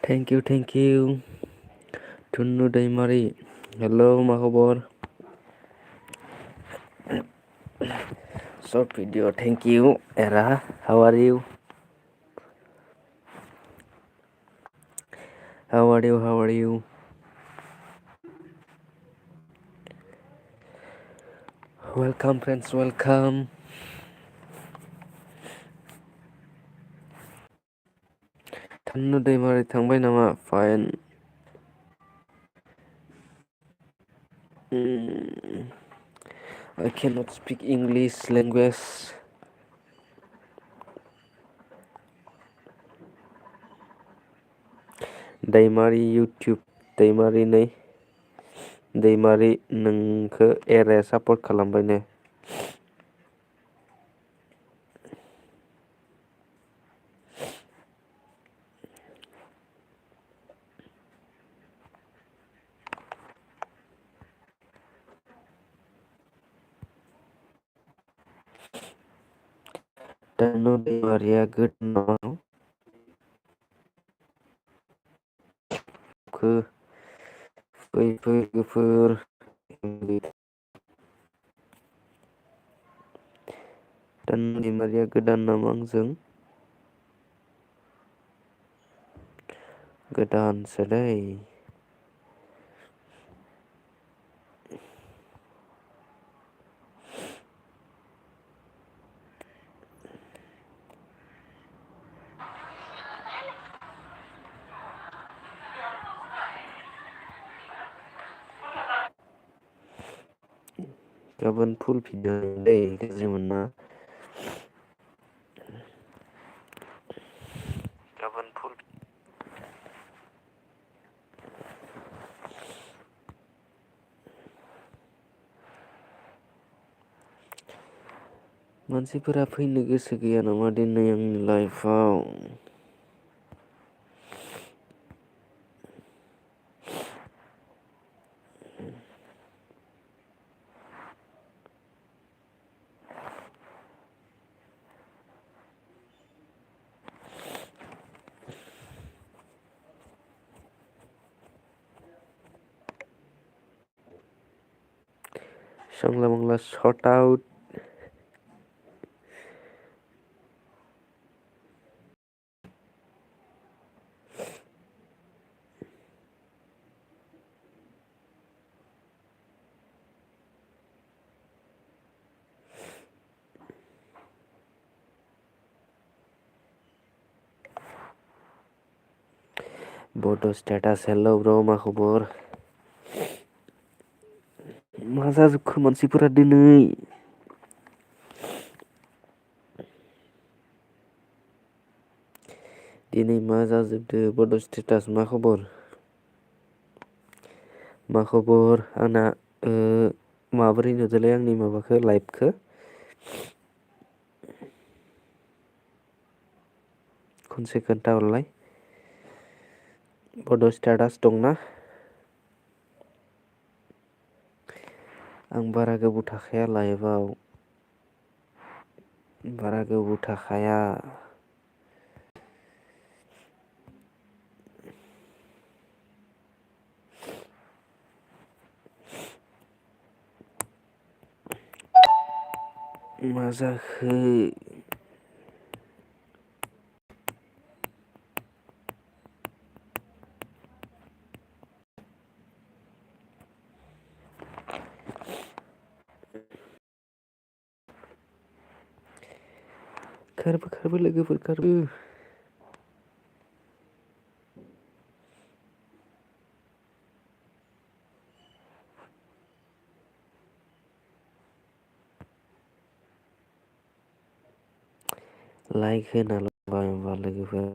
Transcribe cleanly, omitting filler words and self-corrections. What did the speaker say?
Thank you. Tunu Daimari. Hello, ma khabar? Short video. Thank you. Era, how are you? How are you? Welcome, friends. Welcome. Tunu Daimari थांबाय नामा? Fine. I cannot speak English language. Daimari YouTube. Daimari नै. दैमारि नोंखो array support खालामबाय ने। Tanu Daimaria good now. फैफोर Tanu Daimaria गोदान नामा आंजों? गोदानसो दै। गाबोन फुल भिडिअ दै गाज्रि मोनना। गाबोन फुल मानसिफोरा फैनो गोसो गैया नामा दिनै आंनि लाइफआव? Sangla mangla short out. Bodo status hello bro मा खबर? मा जाजोबखो मानसिफोरा दिनै? दिनै मा जाजोबदो बड' स्टेटास मा खबर? मा खबर आंना माबोरै नुदोंलै आंनि माबाखो लाइभखो? खनसे खोन्थाहरलाय। बड' स्टेटास दंना? आं बारा गोबाव थाखाया लाइभआव। बारा गोबाव थाखाया। मा जाखो? खारबो लोगोफोर खारबो। लाइक होना लांबाय होनबा लोगोफोर।